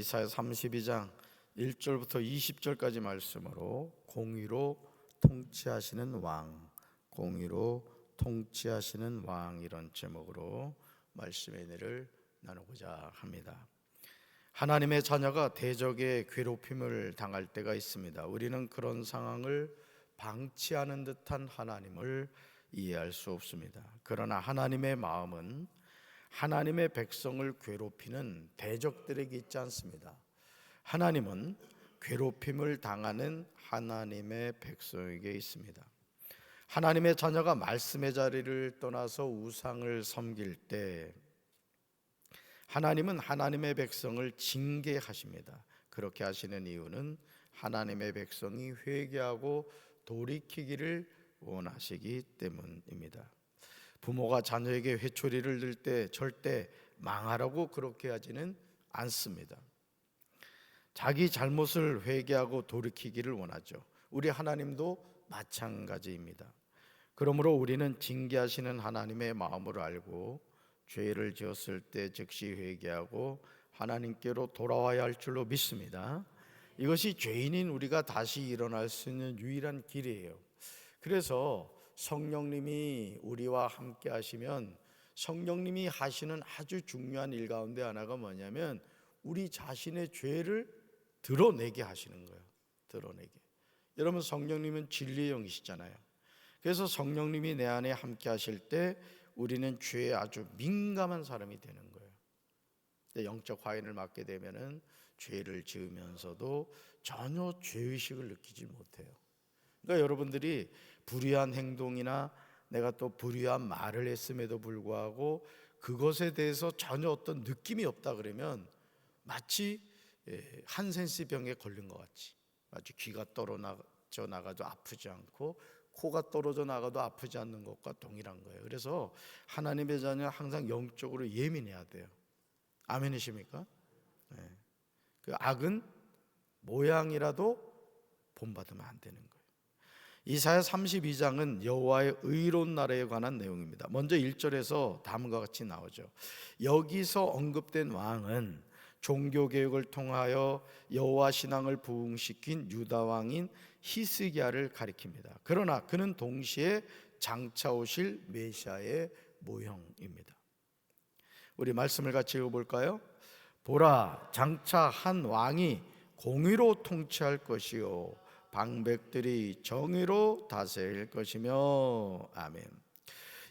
이사야 32장 1절부터 20절까지 말씀으로 공의로 통치하시는 왕, 공의로 통치하시는 왕, 이런 제목으로 말씀의 은혜를 나누고자 합니다. 하나님의 자녀가 대적의 괴롭힘을 당할 때가 있습니다. 우리는 그런 상황을 방치하는 듯한 하나님을 이해할 수 없습니다. 그러나 하나님의 마음은 하나님의 백성을 괴롭히는 대적들에게 있지 않습니다. 하나님은 괴롭힘을 당하는 하나님의 백성에게 있습니다. 하나님의 자녀가 말씀의 자리를 떠나서 우상을 섬길 때 하나님은 하나님의 백성을 징계하십니다. 그렇게 하시는 이유는 하나님의 백성이 회개하고 돌이키기를 원하시기 때문입니다. 부모가 자녀에게 회초리를 들 때 절대 망하라고 그렇게 하지는 않습니다. 자기 잘못을 회개하고 돌이키기를 원하죠. 우리 하나님도 마찬가지입니다. 그러므로 우리는 징계하시는 하나님의 마음을 알고 죄를 지었을 때 즉시 회개하고 하나님께로 돌아와야 할 줄로 믿습니다. 이것이 죄인인 우리가 다시 일어날 수 있는 유일한 길이에요. 그래서 성령님이 우리와 함께 하시면 성령님이 하시는 아주 중요한 일 가운데 하나가 뭐냐면 우리 자신의 죄를 드러내게 하시는 거예요. 드러내게. 여러분, 성령님은 진리의 영이시잖아요. 그래서 성령님이 내 안에 함께 하실 때 우리는 죄에 아주 민감한 사람이 되는 거예요. 영적 화인을 맞게 되면은 죄를 지으면서도 전혀 죄의식을 느끼지 못해요. 그러니까 여러분들이 불의한 행동이나 내가 또 불의한 말을 했음에도 불구하고 그것에 대해서 전혀 어떤 느낌이 없다 그러면 마치 한센스 병에 걸린 것 같이, 마치 귀가 떨어져 나가도 아프지 않고 코가 떨어져 나가도 아프지 않는 것과 동일한 거예요. 그래서 하나님의 자녀는 항상 영적으로 예민해야 돼요. 아멘이십니까? 네. 그 악은 모양이라도 본받으면 안 되는 거예요. 이사야 32장은 여호와의 의로운 나라에 관한 내용입니다. 먼저 1절에서 다음과 같이 나오죠. 여기서 언급된 왕은 종교개혁을 통하여 여호와 신앙을 부흥시킨 유다 왕인 히스기야를 가리킵니다. 그러나 그는 동시에 장차 오실 메시아의 모형입니다. 우리 말씀을 같이 읽어볼까요? 보라, 장차 한 왕이 공의로 통치할 것이요 방백들이 정의로 다스릴 것이며. 아멘.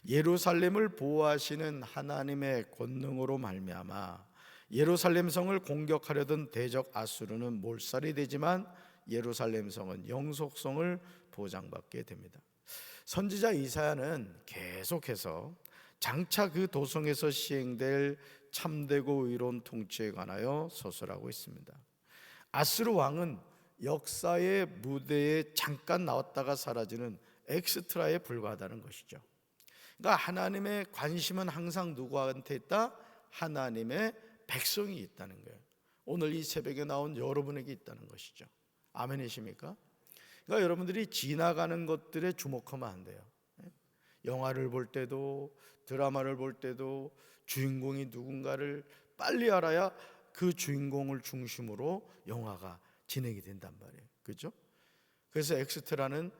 예루살렘을 보호하시는 하나님의 권능으로 말미암아 예루살렘 성을 공격하려던 대적 아수르는 몰살이 되지만 예루살렘 성은 영속성을 보장받게 됩니다. 선지자 이사야는 계속해서 장차 그 도성에서 시행될 참되고 의로운 통치에 관하여 서술하고 있습니다. 아수르 왕은 역사의 무대에 잠깐 나왔다가 사라지는 엑스트라에 불과하다는 것이죠. 그러니까 하나님의 관심은 항상 누구한테 있다? 하나님의 백성이 있다는 거예요. 오늘 이 새벽에 나온 여러분에게 있다는 것이죠. 아멘이십니까? 그러니까 여러분들이 지나가는 것들에 주목하면 안 돼요. 영화를 볼 때도 드라마를 볼 때도 주인공이 누군가를 빨리 알아야 그 주인공을 중심으로 영화가 진행이 된단 말이에요. 그렇죠? 그래서 엑스트라는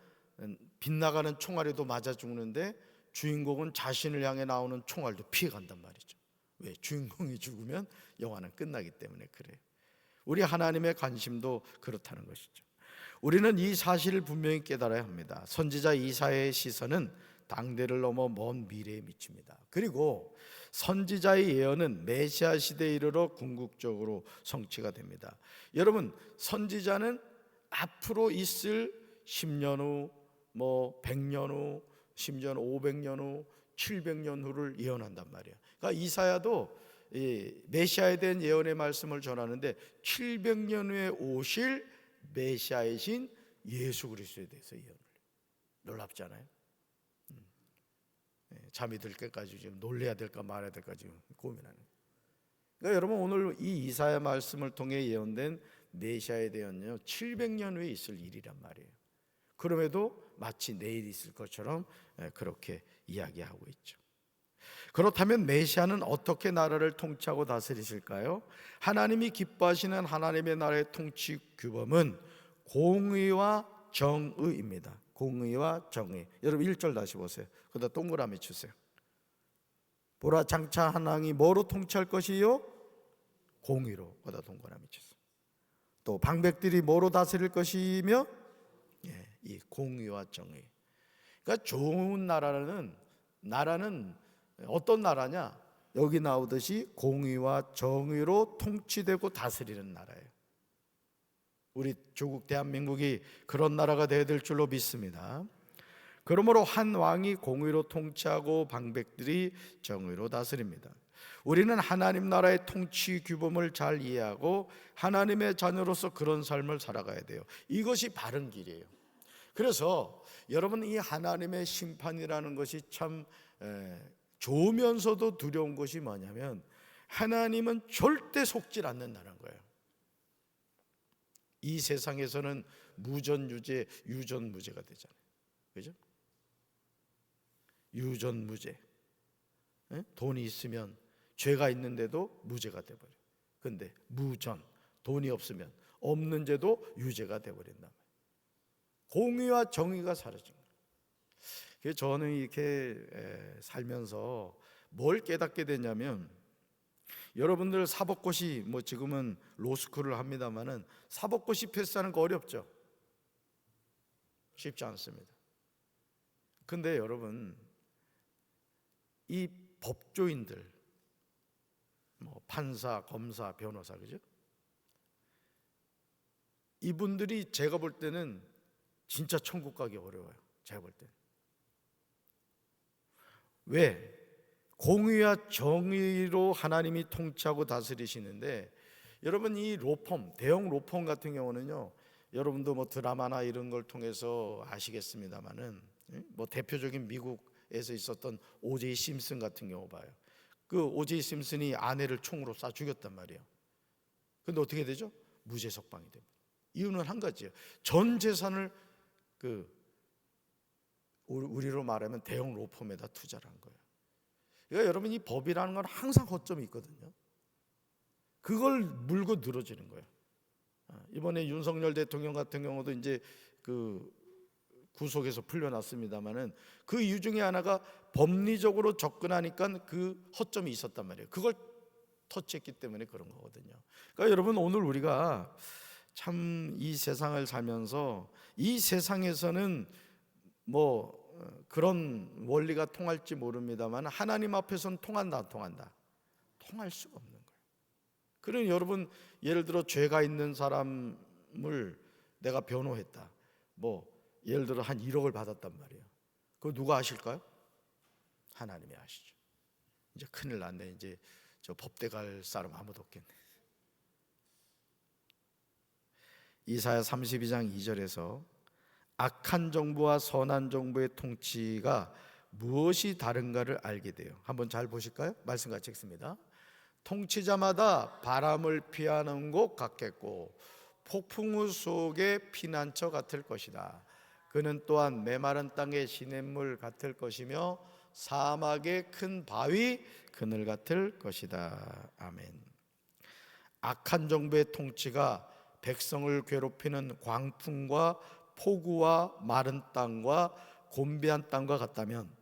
빗나가는 총알에도 맞아 죽는데 주인공은 자신을 향해 나오는 총알도 피해 간단 말이죠. 왜? 주인공이 죽으면 영화는 끝나기 때문에 그래요. 우리 하나님의 관심도 그렇다는 것이죠. 우리는 이 사실을 분명히 깨달아야 합니다. 선지자 이사야의 시선은 당대를 넘어 먼 미래에 미칩니다. 그리고 선지자의 예언은 메시아 시대에 이르러 궁극적으로 성취가 됩니다. 여러분, 선지자는 앞으로 있을 10년 후, 100년 후, 심지어는 500년 후, 700년 후를 예언한단 말이에요. 그러니까 이사야도 메시아에 대한 예언의 말씀을 전하는데 700년 후에 오실 메시아이신 예수 그리스도에 대해서 예언을 해요. 놀랍지 않아요? 잠이 들 때까지 지금 놀래야 될까 말아야 될까 지금 고민하는. 그러니까 여러분, 오늘 이 이사야 말씀을 통해 예언된 메시아에 대한요 700년 후에 있을 일이란 말이에요. 그럼에도 마치 내일 있을 것처럼 그렇게 이야기하고 있죠. 그렇다면 메시아는 어떻게 나라를 통치하고 다스리실까요? 하나님이 기뻐하시는 하나님의 나라의 통치 규범은 공의와 정의입니다. 공의와 정의. 여러분 1절 다시 보세요. 거기다 동그라미 주세요. 보라, 장차 한 왕이 뭐로 통치할 것이요? 공의로. 거기다 동그라미 주세요. 또 방백들이 뭐로 다스릴 것이며? 이 공의와 정의. 그러니까 좋은 나라는 어떤 나라냐? 여기 나오듯이 공의와 정의로 통치되고 다스리는 나라예요. 우리 조국 대한민국이 그런 나라가 되어야 될 줄로 믿습니다. 그러므로 한 왕이 공의로 통치하고 방백들이 정의로 다스립니다. 우리는 하나님 나라의 통치 규범을 잘 이해하고 하나님의 자녀로서 그런 삶을 살아가야 돼요. 이것이 바른 길이에요. 그래서 여러분, 이 하나님의 심판이라는 것이 참 좋으면서도 두려운 것이 뭐냐면, 하나님은 절대 속질 않는다는 거예요. 이 세상에서는 무전유죄, 유전무죄가 되잖아요. 그죠? 유전무죄. 돈이 있으면 죄가 있는데도 무죄가 돼버려요. 근데 무전, 돈이 없으면 없는 죄도 유죄가 돼버린단 말이에요. 공의와 정의가 사라진 거예요. 그래서 저는 이렇게 살면서 뭘 깨닫게 되냐면, 여러분들 사법고시 뭐 지금은 로스쿨을 합니다만은 사법고시 패스하는 거 어렵죠? 쉽지 않습니다. 근데 여러분, 이 법조인들, 뭐 판사, 검사, 변호사, 그죠? 이분들이 제가 볼 때는 진짜 천국 가기 어려워요. 제가 볼 때는. 왜? 공의와 정의로 하나님이 통치하고 다스리시는데, 여러분 이 로펌, 대형 로펌 같은 경우는요, 여러분도 뭐 드라마나 이런 걸 통해서 아시겠습니다만은, 뭐 대표적인 미국에서 있었던 오제이 심슨 같은 경우 봐요. 그 오제이 심슨이 아내를 총으로 쏴 죽였단 말이에요. 근데 어떻게 되죠? 무죄 석방이 됩니다. 이유는 한 가지예요. 전 재산을 우리로 말하면 대형 로펌에다 투자를 한 거예요. 그러니까 여러분, 이 법이라는 건 항상 허점이 있거든요. 그걸 물고 늘어지는 거예요. 이번에 윤석열 대통령 같은 경우도 이제 그 구속에서 풀려났습니다만은 그 이유 중에 하나가 법리적으로 접근하니까 그 허점이 있었단 말이에요. 그걸 터치했기 때문에 그런 거거든요. 그러니까 여러분, 오늘 우리가 참 이 세상을 살면서, 이 세상에서는 뭐 그런 원리가 통할지 모릅니다만 하나님 앞에서는 통한다, 안 통한다? 통할 수가 없는 거예요. 그러니 여러분, 예를 들어 죄가 있는 사람을 내가 변호했다, 뭐 예를 들어 한 1억을 받았단 말이에요. 그거 누가 아실까요? 하나님이 아시죠. 이제 큰일 났네. 이제 저 법대 갈 사람 아무도 없겠네. 이사야 32장 2절에서 악한 정부와 선한 정부의 통치가 무엇이 다른가를 알게 돼요. 한번 잘 보실까요? 말씀 같이 읽습니다. 통치자마다 바람을 피하는 것 같겠고 폭풍우 속의 피난처 같을 것이다. 그는 또한 메마른 땅의 시냇물 같을 것이며 사막의 큰 바위 그늘 같을 것이다. 아멘. 악한 정부의 통치가 백성을 괴롭히는 광풍과 폭우와 마른 땅과 곤비한 땅과 같다면,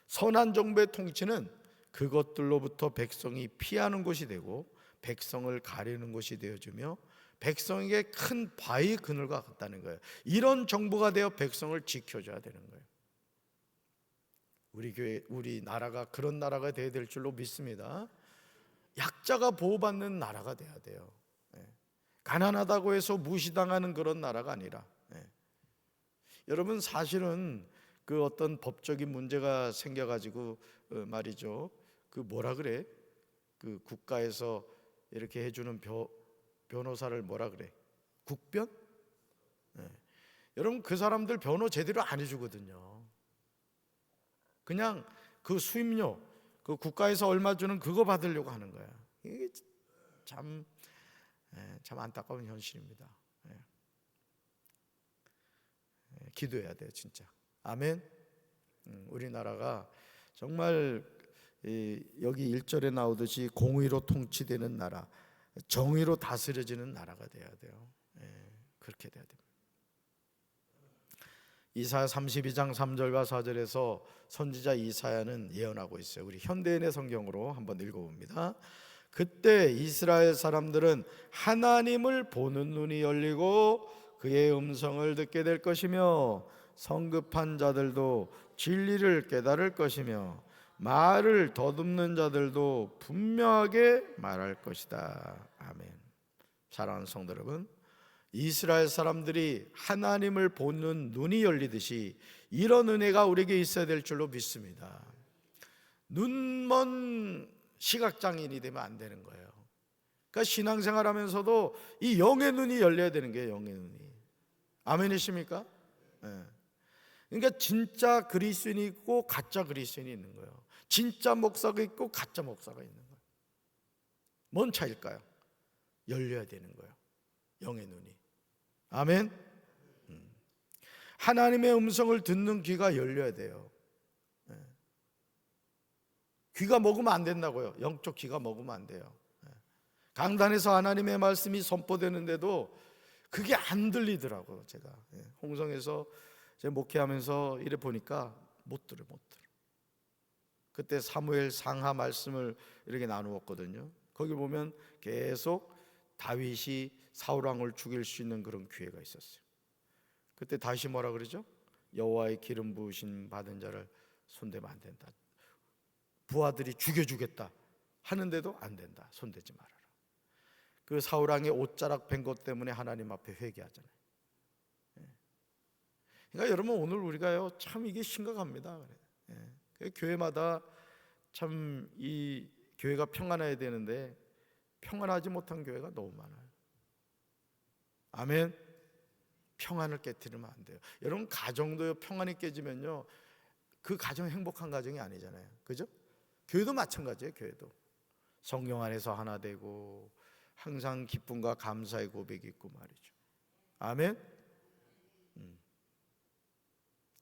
선한 정부의 통치는 그것들로부터 백성이 피하는 곳이 되고 백성을 가리는 곳이 되어주며 백성에게 큰 바위 그늘과 같다는 거예요. 이런 정부가 되어 백성을 지켜줘야 되는 거예요. 우리 교회, 우리 나라가 그런 나라가 되어야 될 줄로 믿습니다. 약자가 보호받는 나라가 돼야 돼요. 가난하다고 해서 무시당하는 그런 나라가 아니라. 여러분, 사실은 그 어떤 법적인 문제가 생겨가지고 말이죠, 그 뭐라 그래? 그 국가에서 이렇게 해주는 변호사를 뭐라 그래? 국변? 여러분, 그 사람들 변호 제대로 안 해주거든요. 그냥 그 수임료, 그 국가에서 얼마 주는 그거 받으려고 하는 거야. 이게 참 안타까운 현실입니다. 기도해야 돼요, 진짜. 아멘. 우리나라가 정말 여기 1절에 나오듯이 공의로 통치되는 나라, 정의로 다스려지는 나라가 돼야 돼요. 그렇게 돼야 됩니다. 이사야 32장 3절과 4절에서 선지자 이사야는 예언하고 있어요. 우리 현대인의 성경으로 한번 읽어봅니다. 그때 이스라엘 사람들은 하나님을 보는 눈이 열리고 그의 음성을 듣게 될 것이며 성급한 자들도 진리를 깨달을 것이며 말을 더듬는 자들도 분명하게 말할 것이다. 아멘. 사랑하는 성도 여러분, 이스라엘 사람들이 하나님을 보는 눈이 열리듯이 이런 은혜가 우리에게 있어야 될 줄로 믿습니다. 눈먼 시각장애인이 되면 안 되는 거예요. 그러니까 신앙생활 하면서도 이 영의 눈이 열려야 되는 거예요. 영의 눈이. 아멘이십니까? 네. 그러니까 진짜 그리스도인이 있고 가짜 그리스도인이 있는 거예요. 진짜 목사가 있고 가짜 목사가 있는 거예요. 뭔 차일까요? 열려야 되는 거예요. 영의 눈이. 아멘. 하나님의 음성을 듣는 귀가 열려야 돼요. 귀가 먹으면 안 된다고요. 영적 귀가 먹으면 안 돼요. 강단에서 하나님의 말씀이 선포되는데도 그게 안 들리더라고요. 제가 홍성에서 제가 목회하면서 이래 보니까 못 들어. 그때 사무엘 상하 말씀을 이렇게 나누었거든요. 거기 보면 계속 다윗이 사울 왕을 죽일 수 있는 그런 기회가 있었어요. 그때 다시 뭐라 그러죠? 여호와의 기름 부으심 받은 자를 손대면 안 된다. 부하들이 죽여주겠다 하는데도 안 된다. 손대지 말아라. 그 사울 왕의 옷자락 벤 것 때문에 하나님 앞에 회개하잖아요. 그러니까 여러분, 오늘 우리가요 참 이게 심각합니다. 교회마다 참 이 교회가 평안해야 되는데 평안하지 못한 교회가 너무 많아요. 아멘. 평안을 깨뜨리면 안 돼요. 여러분, 가정도요 평안이 깨지면요 그 가정 행복한 가정이 아니잖아요. 그죠? 교회도 마찬가지예요. 교회도 성령 안에서 하나 되고 항상 기쁨과 감사의 고백이 있고 말이죠. 아멘.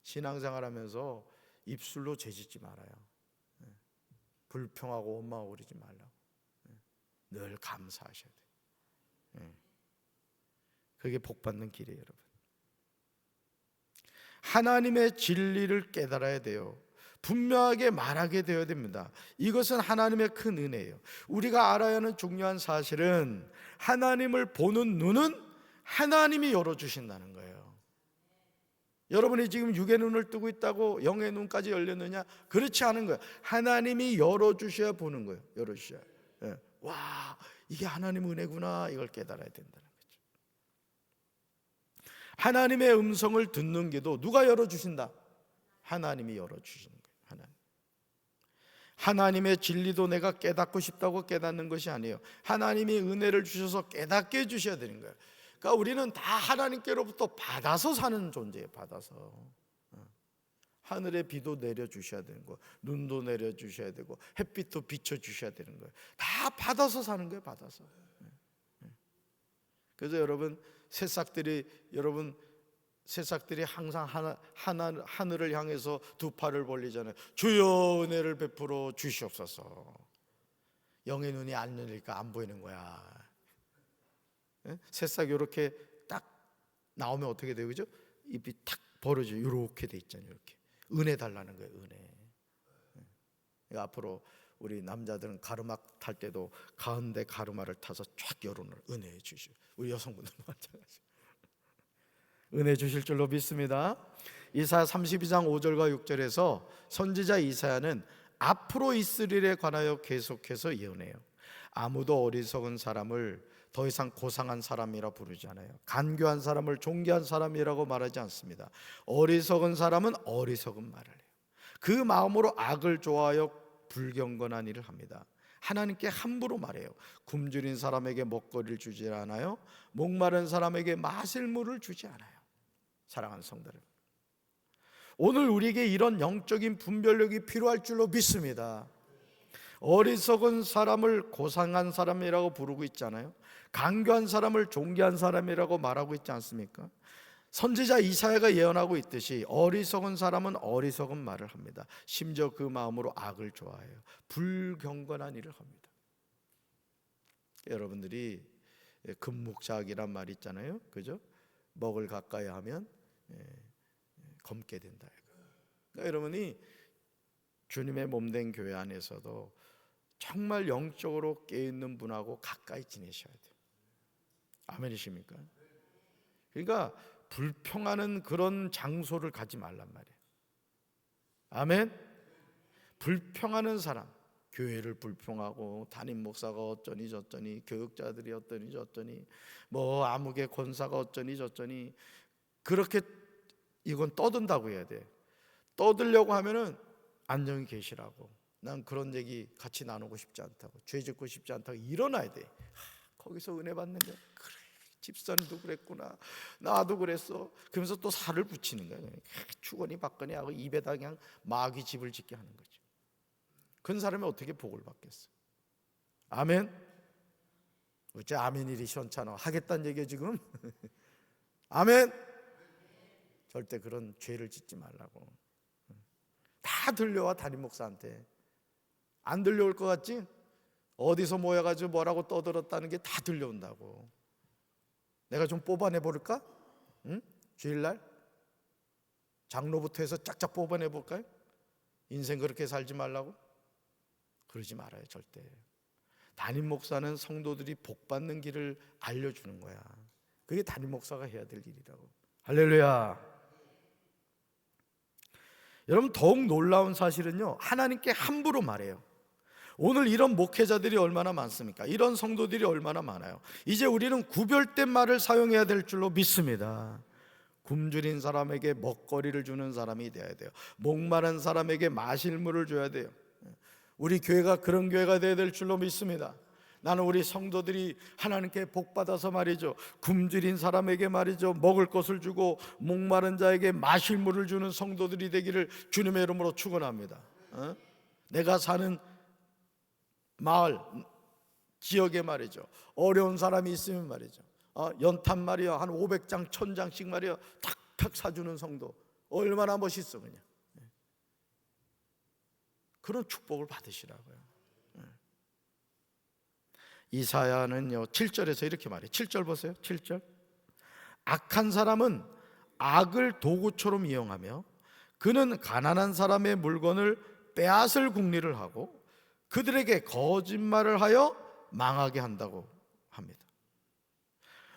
신앙생활 하면서 입술로 죄짓지 말아요. 불평하고 원망하고 그러지 말라고. 늘 감사하셔야 돼요. 그게 복받는 길이에요. 여러분, 하나님의 진리를 깨달아야 돼요. 분명하게 말하게 되어야 됩니다. 이것은 하나님의 큰 은혜예요. 우리가 알아야 하는 중요한 사실은 하나님을 보는 눈은 하나님이 열어주신다는 거예요. 여러분이 지금 육의 눈을 뜨고 있다고 영의 눈까지 열렸느냐? 그렇지 않은 거예요. 하나님이 열어주셔야 보는 거예요. 열어주셔야. 와, 이게 하나님의 은혜구나, 이걸 깨달아야 된다는 거죠. 하나님의 음성을 듣는 게도 누가 열어주신다? 하나님이 열어주시는 거예요. 하나님의 진리도 내가 깨닫고 싶다고 깨닫는 것이 아니에요. 하나님이 은혜를 주셔서 깨닫게 해주셔야 되는 거예요. 그러니까 우리는 다 하나님께로부터 받아서 사는 존재예요. 받아서. 하늘에 비도 내려주셔야 되는 거예요. 눈도 내려주셔야 되고 햇빛도 비춰주셔야 되는 거예요. 다 받아서 사는 거예요. 받아서. 그래서 여러분, 새싹들이 항상 하늘을 향해서 두 팔을 벌리잖아요. 주여 은혜를 베풀어 주시옵소서. 영의 눈이 안 열리니까 안 보이는 거야. 새싹이 이렇게 딱 나오면 어떻게 돼요? 그죠? 입이 탁 벌어져 이렇게 돼 있잖아요. 이렇게 은혜 달라는 거예요. 은혜. 그러니까 앞으로 우리 남자들은 가르막 탈 때도 가운데 가르마를 타서 쫙 열어놓으라. 은혜 주시오. 우리 여성분들도 마찬가지. 은혜 주실 줄로 믿습니다. 이사야 32장 5절과 6절에서 선지자 이사야는 앞으로 있을 일에 관하여 계속해서 예언해요. 아무도 어리석은 사람을 더 이상 고상한 사람이라 부르지 않아요. 간교한 사람을 존귀한 사람이라고 말하지 않습니다. 어리석은 사람은 어리석은 말을 해요. 그 마음으로 악을 좋아하여 불경건한 일을 합니다. 하나님께 함부로 말해요. 굶주린 사람에게 먹거리를 주지 않아요. 목마른 사람에게 마실 물을 주지 않아요. 사랑하는 성도들, 오늘 우리에게 이런 영적인 분별력이 필요할 줄로 믿습니다. 어리석은 사람을 고상한 사람이라고 부르고 있잖아요. 간교한 사람을 존귀한 사람이라고 말하고 있지 않습니까? 선지자 이사야가 예언하고 있듯이 어리석은 사람은 어리석은 말을 합니다. 심지어 그 마음으로 악을 좋아해요. 불경건한 일을 합니다. 여러분들이 금묵자학이란 말 있잖아요, 그죠? 먹을 가까이 하면 검게 된다. 그러니까 여러분이 주님의 몸된 교회 안에서도 정말 영적으로 깨있는 분하고 가까이 지내셔야 돼요. 아멘이십니까? 그러니까 불평하는 그런 장소를 가지 말란 말이에요. 아멘. 불평하는 사람, 교회를 불평하고 담임 목사가 어쩌니 저쩌니, 교육자들이 어쩌니 저쩌니, 뭐 아무개 권사가 어쩌니 저쩌니, 그렇게 이건 떠든다고 해야 돼. 떠들려고 하면은 안녕히 계시라고, 난 그런 얘기 같이 나누고 싶지 않다고, 죄 짓고 싶지 않다고 일어나야 돼. 거기서 은혜 받는 거야. 그래, 집사님도 그랬구나, 나도 그랬어. 그러면서 또 살을 붙이는 거야. 주거니 받거니 하고 입에다 그냥 마귀 집을 짓게 하는 거죠. 그런 사람이 어떻게 복을 받겠어? 아멘. 어째 아멘일이 시원찮아. 하겠다는 얘기야 지금. 아멘. 절대 그런 죄를 짓지 말라고. 다 들려와 담임 목사한테. 안 들려올 것 같지? 어디서 모여가지고 뭐라고 떠들었다는 게 다 들려온다고. 내가 좀 뽑아내 볼까? 응? 주일날 장로부터 해서 짝짝 뽑아내 볼까요? 인생 그렇게 살지 말라고? 그러지 말아요, 절대. 담임 목사는 성도들이 복 받는 길을 알려주는 거야. 그게 담임 목사가 해야 될 일이라고. 할렐루야. 여러분, 더욱 놀라운 사실은요, 하나님께 함부로 말해요. 오늘 이런 목회자들이 얼마나 많습니까? 이런 성도들이 얼마나 많아요. 이제 우리는 구별된 말을 사용해야 될 줄로 믿습니다. 굶주린 사람에게 먹거리를 주는 사람이 돼야 돼요. 목마른 사람에게 마실 물을 줘야 돼요. 우리 교회가 그런 교회가 돼야 될 줄로 믿습니다. 나는 우리 성도들이 하나님께 복받아서 말이죠, 굶주린 사람에게 말이죠, 먹을 것을 주고 목마른 자에게 마실 물을 주는 성도들이 되기를 주님의 이름으로 축원합니다. 내가 사는 마을 지역에 말이죠, 어려운 사람이 있으면 말이죠, 연탄 말이야 한 500장 1000장씩 말이야 탁탁 사주는 성도, 얼마나 멋있어. 그냥 그런 축복을 받으시라고요. 이사야는요 7절에서 이렇게 말해요. 7절 보세요. 7절. 악한 사람은 악을 도구처럼 이용하며 그는 가난한 사람의 물건을 빼앗을 궁리를 하고 그들에게 거짓말을 하여 망하게 한다고 합니다.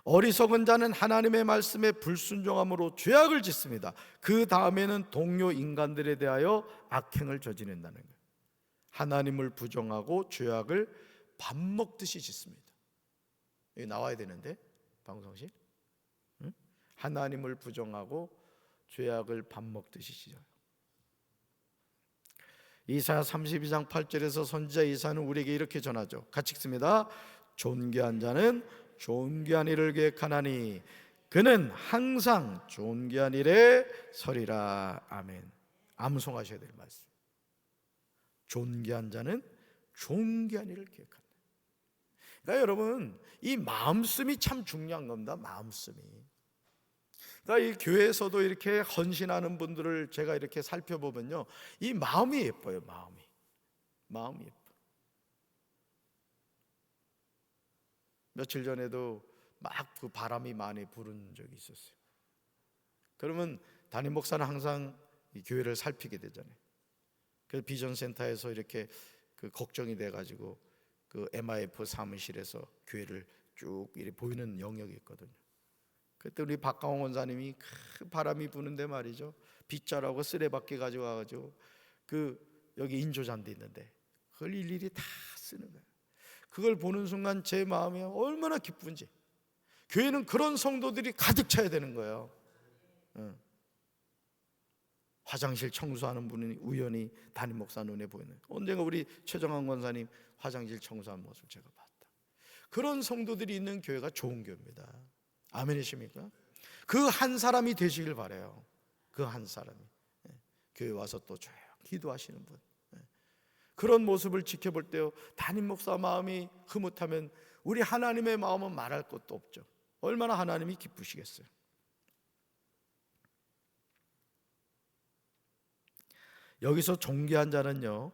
어리석은 자는 하나님의 말씀에 불순종함으로 죄악을 짓습니다. 그 다음에는 동료 인간들에 대하여 악행을 저지른다는 거예요. 하나님을 부정하고 죄악을 밥 먹듯이 짓습니다. 여기 나와야 되는데 방송실. 하나님을 부정하고 죄악을 밥 먹듯이 지어요. 이사야 32장 8절에서 선지자 이사야는 우리에게 이렇게 전하죠. 같이 읽습니다. 존귀한 자는 존귀한 일을 계획하나니 그는 항상 존귀한 일에 서리라. 아멘. 암송하셔야 될 말씀. 존귀한 자는 존귀한 일을 계획한다. 그러니까 여러분, 이 마음씀이 참 중요한 겁니다. 마음씀이. 그러니까 이 교회에서도 이렇게 헌신하는 분들을 제가 이렇게 살펴보면요, 이 마음이 예뻐요. 마음이 예뻐. 며칠 전에도 막 그 바람이 많이 부른 적이 있었어요. 그러면 담임 목사는 항상 이 교회를 살피게 되잖아요. 그래서 비전센터에서 이렇게 그 걱정이 돼가지고 그 MIF 사무실에서 교회를 쭉 이렇게 보이는 영역이 있거든요. 그때 우리 박강원 원사님이 큰 바람이 부는데 말이죠, 빗자루하고 쓰레받기 가져와가지고 그 여기 인조잔디 있는데 그걸 일일이 다 쓰는 거예요. 그걸 보는 순간 제 마음이 얼마나 기쁜지. 교회는 그런 성도들이 가득 차야 되는 거예요. 화장실 청소하는 분이 우연히 담임 목사 눈에 보이는, 언젠가 우리 최정환 권사님 화장실 청소하는 모습을 제가 봤다. 그런 성도들이 있는 교회가 좋은 교회입니다. 아멘이십니까? 그 한 사람이 되시길 바라요. 그 한 사람이 교회 와서 또 조용히 기도하시는 분, 그런 모습을 지켜볼 때요, 담임 목사 마음이 흐뭇하면 우리 하나님의 마음은 말할 것도 없죠. 얼마나 하나님이 기쁘시겠어요. 여기서 존귀한 자는요,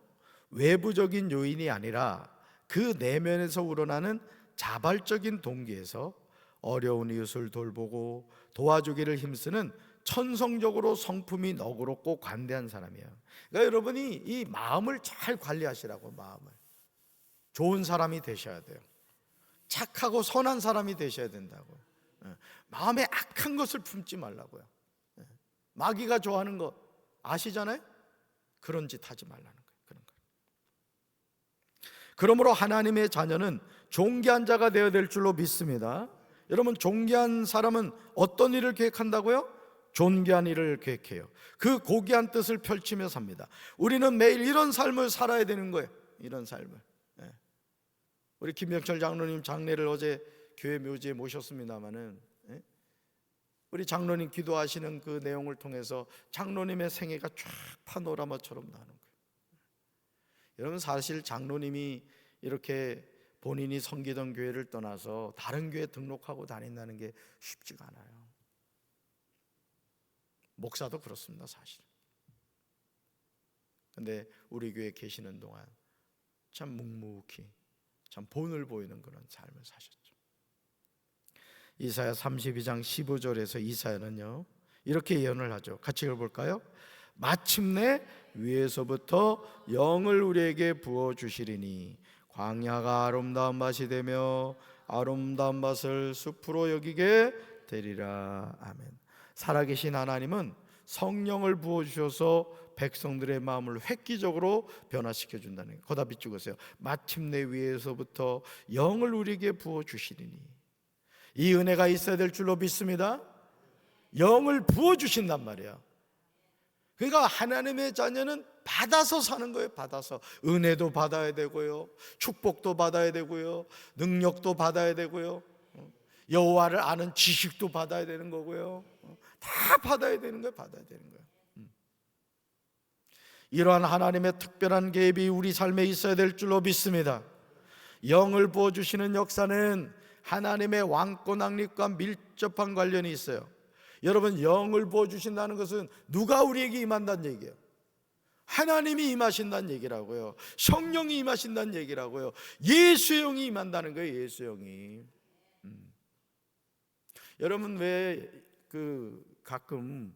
외부적인 요인이 아니라 그 내면에서 우러나는 자발적인 동기에서 어려운 이웃을 돌보고 도와주기를 힘쓰는 천성적으로 성품이 너그럽고 관대한 사람이에요. 그러니까 여러분이 이 마음을 잘 관리하시라고. 마음을 좋은 사람이 되셔야 돼요. 착하고 선한 사람이 되셔야 된다고. 마음에 악한 것을 품지 말라고요. 마귀가 좋아하는 거 아시잖아요? 그런 짓 하지 말라는 거예요. 그런 거. 그러므로 하나님의 자녀는 존귀한 자가 되어야 될 줄로 믿습니다. 여러분, 존귀한 사람은 어떤 일을 계획한다고요? 존귀한 일을 계획해요. 그 고귀한 뜻을 펼치며 삽니다. 우리는 매일 이런 삶을 살아야 되는 거예요. 이런 삶을. 우리 김병철 장로님 장례를 어제 교회 묘지에 모셨습니다마는, 우리 장로님 기도하시는 그 내용을 통해서 장로님의 생애가 쫙 파노라마처럼 나오는 거예요. 여러분, 사실 장로님이 이렇게 본인이 섬기던 교회를 떠나서 다른 교회에 등록하고 다닌다는 게 쉽지가 않아요. 목사도 그렇습니다, 사실. 근데 우리 교회에 계시는 동안 참 묵묵히 참 본을 보이는 그런 삶을 사셨죠. 이사야 32장 15절에서 이사야는요, 이렇게 예언을 하죠. 같이 읽어볼까요? 마침내 위에서부터 영을 우리에게 부어주시리니 광야가 아름다운 밭이 되며 아름다운 밭을 숲으로 여기게 되리라. 아멘. 살아계신 하나님은 성령을 부어주셔서 백성들의 마음을 획기적으로 변화시켜 준다는 거예요. 거다 비추고세요. 마침내 위에서부터 영을 우리에게 부어주시리니. 이 은혜가 있어야 될 줄로 믿습니다. 영을 부어주신단 말이에요. 그러니까 하나님의 자녀는 받아서 사는 거예요. 받아서. 은혜도 받아야 되고요, 축복도 받아야 되고요, 능력도 받아야 되고요, 여호와를 아는 지식도 받아야 되는 거고요. 다 받아야 되는 거예요. 받아야 되는 거예요. 이러한 하나님의 특별한 개입이 우리 삶에 있어야 될 줄로 믿습니다. 영을 부어주시는 역사는 하나님의 왕권 확립과 밀접한 관련이 있어요. 여러분, 영을 부어주신다는 것은 누가 우리에게 임한다는 얘기예요? 하나님이 임하신다는 얘기라고요. 성령이 임하신다는 얘기라고요. 예수의 영이 임한다는 거예요. 예수의 영이. 여러분, 왜 가끔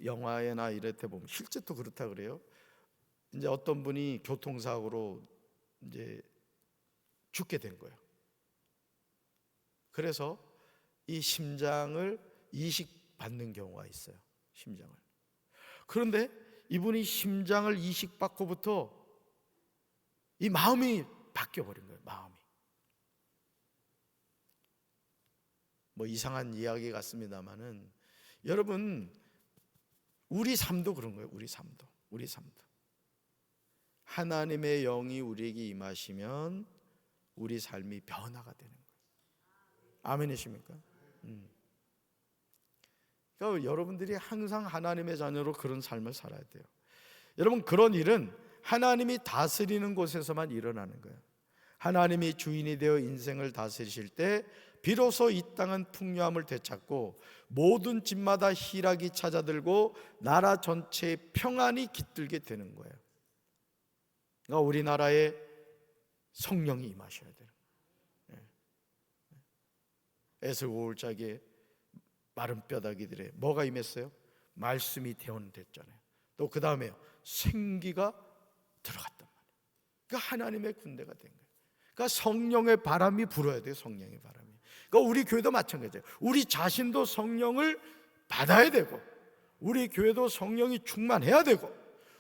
영화에나 이럴 때 보면 실제 또 그렇다 그래요. 이제 어떤 분이 교통사고로 이제 죽게 된 거예요. 그래서 이 심장을 이식받는 경우가 있어요. 심장을. 그런데 이분이 심장을 이식받고부터 이 마음이 바뀌어버린 거예요. 마음이. 뭐 이상한 이야기 같습니다만은, 여러분, 우리 삶도 그런 거예요. 우리 삶도. 하나님의 영이 우리에게 임하시면 우리 삶이 변화가 되는 거예요. 아멘이십니까? 그러니까 여러분들이 항상 하나님의 자녀로 그런 삶을 살아야 돼요. 여러분, 그런 일은 하나님이 다스리는 곳에서만 일어나는 거예요. 하나님이 주인이 되어 인생을 다스리실 때 비로소 이 땅은 풍요함을 되찾고 모든 집마다 희락이 찾아들고 나라 전체의 평안이 깃들게 되는 거예요. 그러니까 우리나라에 성령이 임하셔야 돼요. 에스고울짝에 마른 뼈다귀들에 뭐가 임했어요? 말씀이 대원됐잖아요. 또 그 다음에 생기가 들어갔단 말이에요. 그러니까 하나님의 군대가 된 거예요. 그러니까 성령의 바람이 불어야 돼요. 성령의 바람이. 그러니까 우리 교회도 마찬가지예요. 우리 자신도 성령을 받아야 되고, 우리 교회도 성령이 충만해야 되고,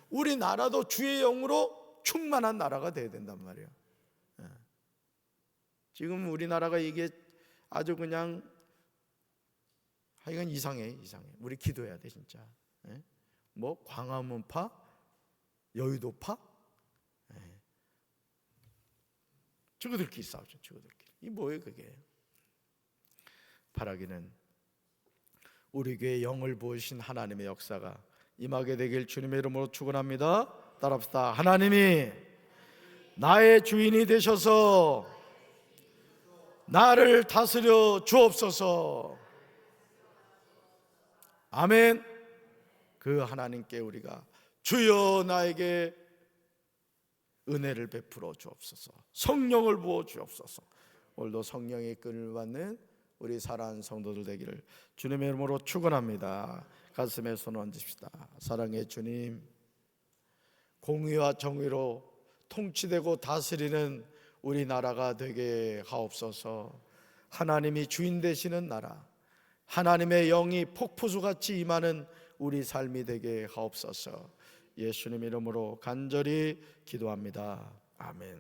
우리 나라도 주의 영으로 충만한 나라가 돼야 된단 말이에요. 지금 우리나라가 이게 아주 그냥 하여간 이상해. 우리 기도해야 돼 진짜. 뭐 광화문파, 여의도파, 저거들끼리 싸우죠. 저거들끼리. 이 뭐예요 그게? 바라기는 우리 교회에 영을 부으신 하나님의 역사가 임하게 되길 주님의 이름으로 축원합니다. 따라합시다. 하나님이 나의 주인이 되셔서 나를 다스려 주옵소서. 아멘. 그 하나님께 우리가 주여 나에게 은혜를 베풀어 주옵소서. 성령을 부어 주옵소서. 오늘도 성령의 끈을 받는 우리 사랑하는 성도들 되기를 주님의 이름으로 축원합니다. 가슴에 손 얹읍시다. 사랑의 주님, 공의와 정의로 통치되고 다스리는 우리나라가 되게 하옵소서. 하나님이 주인 되시는 나라, 하나님의 영이 폭포수같이 임하는 우리 삶이 되게 하옵소서. 예수님 이름으로 간절히 기도합니다. 아멘.